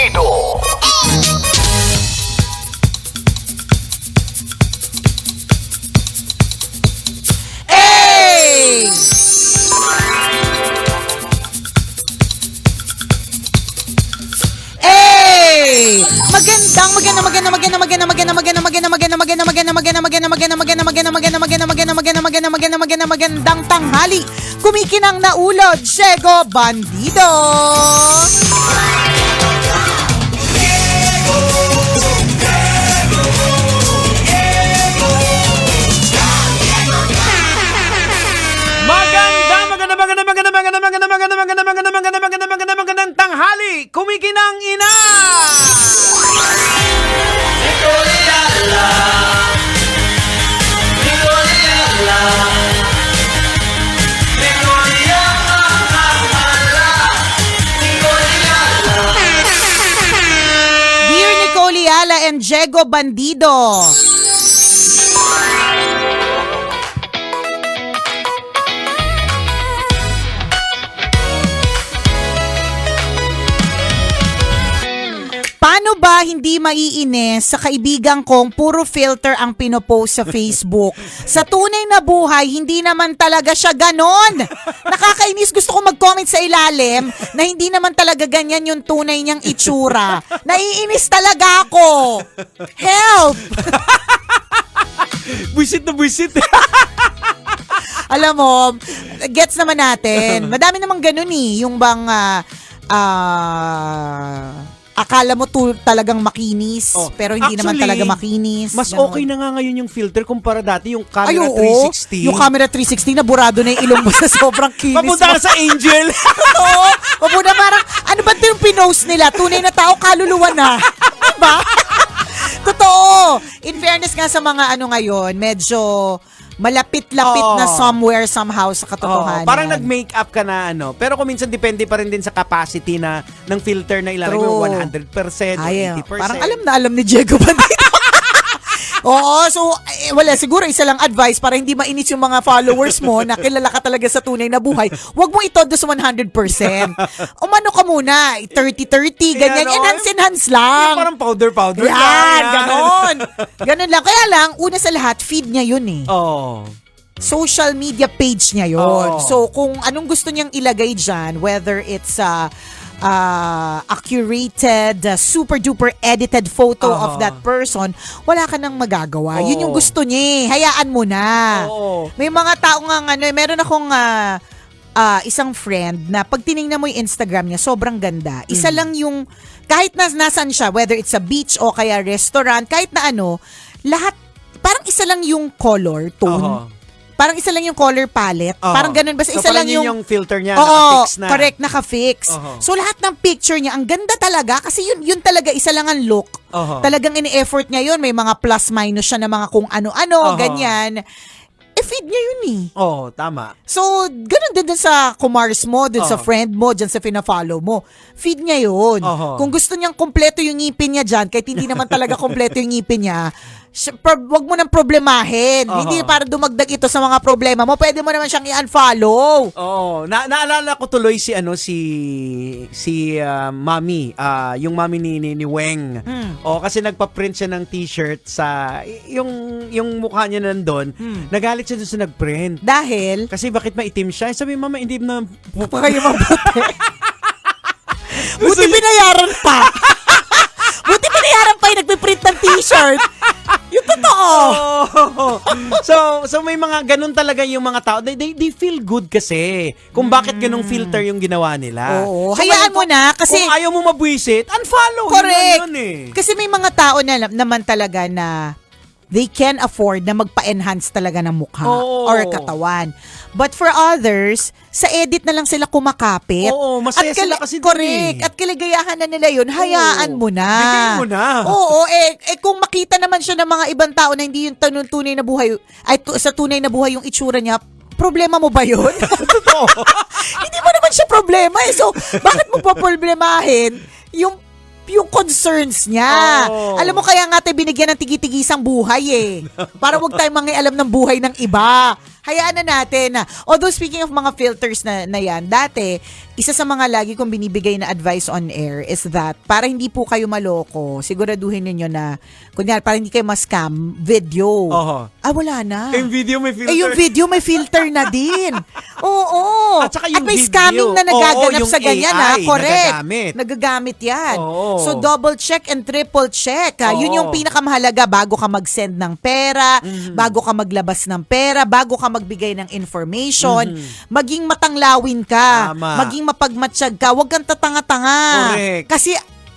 Bandido. Hey! Hey! Magandang tanghali. Kumikinang na ulod, Diego Bandido. Magandang tanghali, kumikinang ina! Dear Nicole Yala and Diego Bandido. Paano ba hindi maiinis sa kaibigan kong puro filter ang pinopost sa Facebook? Sa tunay na buhay, hindi naman talaga siya ganon. Nakakainis, gusto ko mag-comment sa ilalim na hindi naman talaga ganyan yung tunay niyang itsura. Naiinis talaga ako. Help! Buisit na buisit. Alam mo, gets naman natin. Madami namang ganun eh. Yung bang akala mo talagang makinis, pero hindi naman talaga makinis. Mas ganun. okay na nga ngayon yung filter kumpara dati yung camera Ay, oo. 360. Yung camera 360 na burado na yung ilong mo sa sobrang kinis. Papunta ka sa Angel. Oo. Papunta parang, ano ba ito yung pinost nila? Tunay na tao, kaluluwa na. Diba? Totoo. In fairness nga sa mga ano ngayon, medyo malapit-lapit na somewhere, somehow sa katotohanan. Parang nag-makeup ka na ano. Pero kung minsan depende pa rin din sa capacity na ng filter na ilalagay mo, 100% o 80%. Parang alam ni Diego Bandido. Oo, so wala, siguro isa lang advice para hindi mainis yung mga followers mo na kilala ka talaga sa tunay na buhay. Huwag mo itodo sa 100%. Umano ka muna, 30-30, ganyan, enhance lang. Yung parang powder. Yan, ganon. Ganon lang. Kaya lang, una sa lahat, feed niya yun eh. Oo. Social media page niya yun. So, kung anong gusto niyang ilagay dyan, whether it's a curated, super duper edited photo of that person, wala ka nang magagawa. Yun yung gusto niya eh. Hayaan mo na. May mga tao nga meron akong isang friend na pag tinignan mo yung Instagram niya, sobrang ganda. Isa lang yung, kahit nasan siya, whether it's a beach o kaya restaurant, kahit na ano, lahat, parang isa lang yung color tone. Parang isa lang yung color palette. Parang ganun. Basta so, isa lang yung filter niya, oo, naka-fix na. Correct, naka-fix. So, lahat ng picture niya, ang ganda talaga. Kasi yun talaga, isa lang ang look. Talagang ini-effort niya yun. May mga plus-minus siya na mga kung ano-ano, ganyan. Feed niya yun eh. Tama. So, ganun din sa kumars mo, dun sa friend mo, dyan sa fina-follow mo. Feed niya yun. Kung gusto niyang kompleto yung ngipin niya dyan, kahit hindi naman talaga kompleto yung ngipin niya, wag mo nang problemahin. Hindi para dumagdag ito sa mga problema mo. Pwede mo naman siyang i-unfollow. Naalala ko tuloy si Mami, yung Mami ni Weng. Kasi nagpa-print siya ng t-shirt sa yung mukha niya nandoon. Nagalit siya doon sa nag-print. Dahil Kasi bakit maitim siya? Sabi, Mama, hindi na kayo mabuti. Buti binayaran pa. Buti binayaran pa yung nagpiprint ng t-shirt. Yung totoo. So may mga ganun talaga yung mga tao. They feel good kasi kung bakit ganung filter yung ginawa nila. Oo. So, hayaan mo na kasi kung ayaw mo mabwisit, unfollow. correct. Yun eh. Kasi may mga tao na naman talaga na they can afford na magpa-enhance talaga ng mukha or katawan. But for others, sa edit na lang sila kumakapit. Masaya sila kasi correct. At kaligayahan na nila yun, hayaan mo na. Bigay mo na. Oo, kung makita naman siya ng mga ibang tao na hindi yung tunay na buhay, sa tunay na buhay yung itsura niya, problema mo ba yun? Totoo. Hindi mo naman siya problema eh. So, bakit mo pa problemahin yung concerns niya. Alam mo, kaya nga tayo binigyan ng tigi-tigisang buhay eh. Para wag tayong mangialam ng buhay ng iba. hayaan na natin na. Although speaking of mga filters na yan, dati, isa sa mga lagi kong binibigay na advice on air is that para hindi po kayo maloko, siguraduhin ninyo na, kunyari, para hindi kayo ma-scam, video. Wala na. Yung video may filter. Yung video may filter na din. Oo. At saka yung may video. scamming na nagaganap yung sa ganyan, AI, correct. nagagamit yan. Oo. So, double check and triple check. Yun yung pinakamahalaga bago ka mag-send ng pera, bago ka maglabas ng pera, bago ka magbigay ng information, maging matanglawin ka, Tama. maging mapagmatsyag ka, huwag kang tatanga-tanga. Correct. Kasi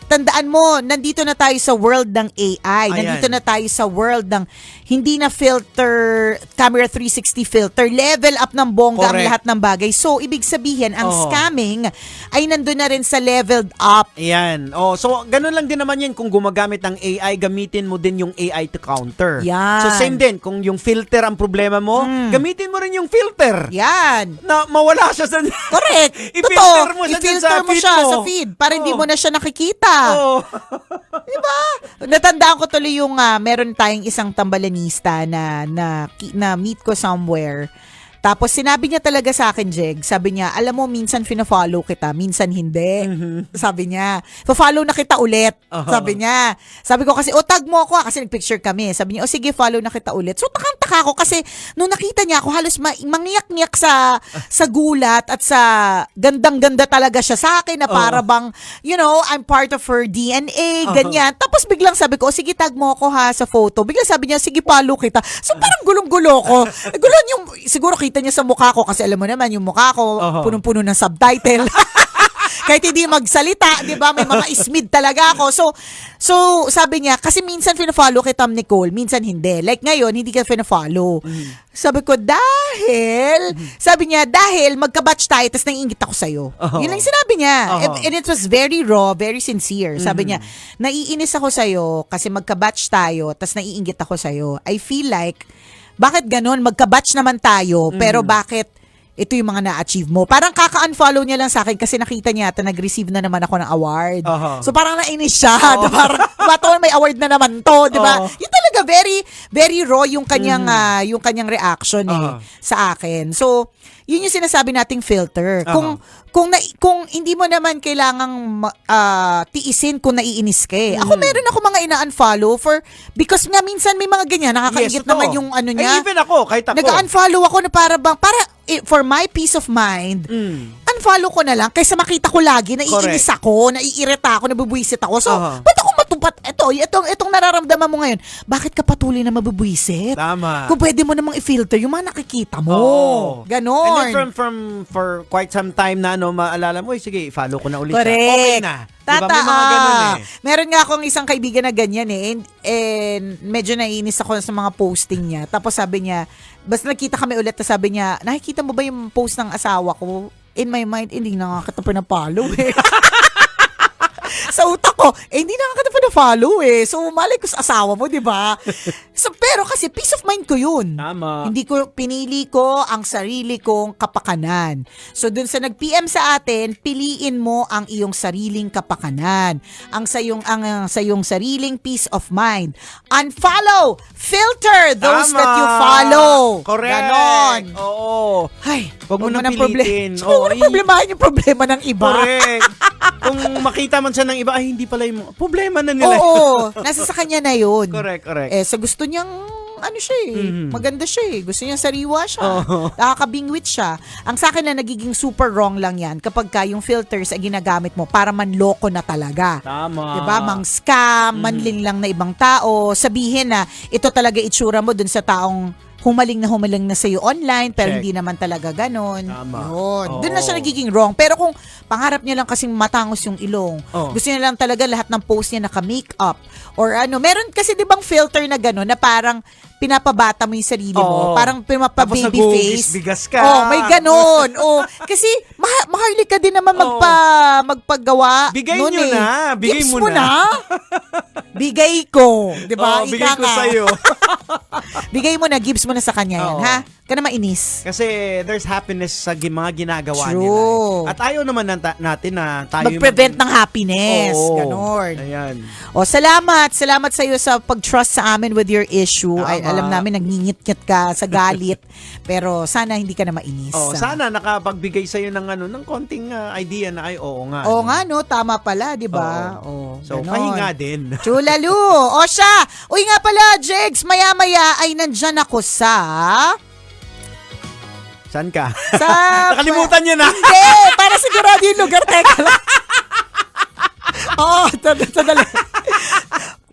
tandaan mo, nandito na tayo sa world ng AI. Ayan. Nandito na tayo sa world ng hindi na filter, camera 360 filter. Level up ng bongga ang Correct. lahat ng bagay. So, ibig sabihin, ang scamming ay nandun na rin sa leveled up. Ayan. So, ganun lang din naman yan. Kung gumagamit ng AI, gamitin mo din yung AI to counter. Yan. So, same din. Kung yung filter ang problema mo, gamitin mo rin yung filter. Yan. Na mawala siya sa... Correct. I-filter mo siya dyan I-filter sa mo feed siya mo. sa feed para hindi mo na siya nakikita. Diba? Natandaan ko tuloy yung meron tayong isang tambalanista na meet ko somewhere. Tapos sinabi niya talaga sa akin, Jeg, sabi niya, alam mo, minsan fina-follow kita, minsan hindi. Sabi niya, follow na kita ulit. Sabi niya. Sabi ko kasi, tag mo ako kasi nag-picture kami. Sabi niya, sige, follow na kita ulit. So takang-taka ako kasi nung nakita niya ako, halos mangiyak-ngiyak sa gulat at sa gandang-ganda talaga siya sa akin na para bang, I'm part of her DNA, ganyan. Tapos biglang sabi ko, sige, tag mo ako ha sa photo. Biglang sabi niya, sige, follow kita. So parang gulong-gulo ko. Gulon yung, siguro kita niya sa mukha ko kasi alam mo naman yung mukha ko punong-puno ng subtitle. Kahit hindi magsalita, 'di ba? May mga ismid talaga ako. So sabi niya kasi minsan fina-follow kita, Nicole, minsan hindi. Like ngayon hindi ka fina-follow. Sabi ko dahil magka-batch tayo tapos naiingit ako sa iyo. Yun lang sinabi niya. And it was very raw, very sincere. Sabi niya, naiinis ako sa iyo kasi magka-batch tayo tapos naiingit ako sa iyo. I feel like bakit ganun? Magka-batch naman tayo, pero bakit ito yung mga na-achieve mo? Parang kaka-unfollow niya lang sa akin kasi nakita niya ata nag-receive na naman ako ng award. So parang nainis siya. Parang, bato may award na naman to, di ba? Yun talaga, very, very raw yung kanyang reaction sa akin. So, yun yung sinasabi nating filter. Kung hindi mo naman kailangang tiisin kung naiinis ka eh. Ako meron ako mga ina-unfollow because nga minsan may mga ganyan, nakakaingit naman yung ano niya. Even ako, kahit ako. Nag-unfollow ako na para for my peace of mind, unfollow ko na lang kaysa makita ko lagi, naiinis ako, naiirita ako, nabubwisit ako. So, ba't ako matupat? Itong nararamdaman mo ngayon, bakit ka patuloy na mabubwisit? Tama. Kung pwede mo namang i-filter yung mga nakikita mo. Ganon. And then for quite some time na, maalala mo, sige, follow ko na ulit. Correct. Okay na. Diba? May mga ganun eh. Meron nga akong isang kaibigan na ganyan eh. And medyo naiinis ako sa mga posting niya. Tapos sabi niya, basta nakita kami ulit, sabi niya, nakikita mo ba yung post ng asawa ko? In my mind, hindi nakakita pa na follow eh. Sa utak ko, hindi nakakita pa na follow eh. So, malay ko sa asawa mo, di ba? So, pero kasi peace of mind ko yun. Tama. Pinili ko ang sarili kong kapakanan. So, dun sa nag-PM sa atin, piliin mo ang iyong sariling kapakanan. Ang sa iyong sariling peace of mind. Unfollow! Filter those Tama. that you follow. Correct. Ganon. Oo. Ay, Huwag mo nang Huwag pilitin. mo nang problemahin yung problema ng iba. Correct. Kung makita man siya ng iba, ay hindi pala yung problema na nila. Oo, nasa sa kanya na yun. Correct. Sa gusto niyang, siya maganda siya eh. Gusto niyang sariwa siya. Nakakabingwit siya. Ang sa akin na nagiging super wrong lang yan kapag yung filters ay ginagamit mo para manloko na talaga. Tama. Diba? Mang-scam, manlin lang na ibang tao. Sabihin na ito talaga itsura mo dun sa taong humaling na sa'yo online, pero Check. hindi naman talaga ganon. Tama. Yun. Oo. Doon na siya nagiging wrong. Pero kung pangarap niya lang kasing matangos yung ilong, gusto niya lang talaga lahat ng post niya naka-makeup, or meron kasi di bang filter na ganon, na parang pinapabata mo yung sarili mo, parang Tapos pinapa-baby face. bigas ka. May ganon. Kasi maharlik ka din naman magpagawa. Bigay nun nyo na. Bigay Gifts mo na. Bigay ko. Di ba? Bigay ko sa'yo. Bigay mo na, gives mo na sa kanya yan, ha? Ka na mainis. Kasi there's happiness sa mga ginagawa True. nila. At ayaw naman natin na tayo Mag-prevent ng happiness. Oo. Ganon. Ayan. O, salamat. Salamat sa iyo sa pag-trust sa amin with your issue. Tama. Ay, alam namin, nagngingit-ngit ka sa galit. Pero sana hindi ka na mainis. Sana nakapagbigay sa iyo ng konting idea na ay oo nga. Oo nga, no? Tama pala, di ba? So, ganon. pahinga din. Chulalu. O siya. Uy nga pala, Jegs, maya-maya ay nandyan ako sa... Saan ka? Sa... Nakalimutan niya na. Hindi! Para sigurado yung lugar. Teka lang. Oo, tadali.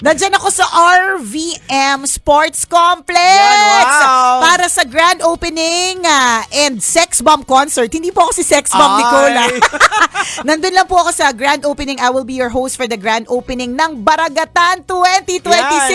Nandyan ako sa RVM Sports Complex. Yan, wow. Para sa grand opening and Sex Bomb concert. Hindi po ako si Sex Bomb, Ay. Nicola. Nandun lang po ako sa grand opening. I will be your host for the grand opening ng Baragatan 2026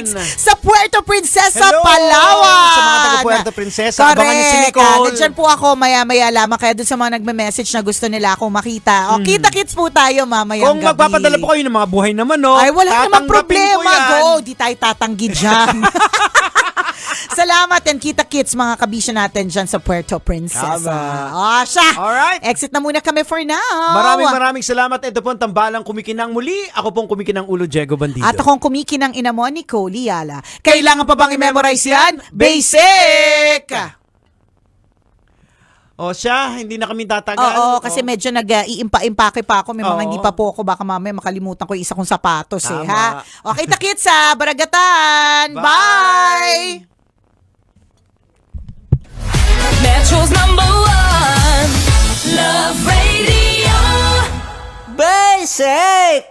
Yan. sa Puerto Princesa, Hello! Palawan. Sa mga taga Puerto Princesa, Correct. abangan niyo si Nicole. Nandyan po ako maya-maya lamang. Kaya doon sa mga nagme-message na gusto nila akong makita. O, kita-kits po tayo mamayang Kung gabi. magpapadala po kayo ng mga buhay naman, no? Ay, wala namang tatanggapin problema. ko yan. Go, di tayo tatanggi dyan. Salamat and kita-kits mga kabisyo natin dyan sa Puerto Princesa. Tama. O, siya. Alright. Exit na muna kami for now. Maraming salamat. Ito po ang tambalang kumikinang muli. Ako pong kumikinang ulo, Diego Bandido. At akong kumikinang ina mo, Nicole Yala. Kailangan pa bang i-memorize yan? Basic! O siya, hindi na kami tatagal. Oo, kasi medyo nag-iimpa-impake pa ako. May mga Oo. hindi pa po ako. Baka mamaya makalimutan ko yung isa kong sapatos Tama. ha. Okay, takit sa Baragatan. Bye! Metro's #1 Love Radio. Basic!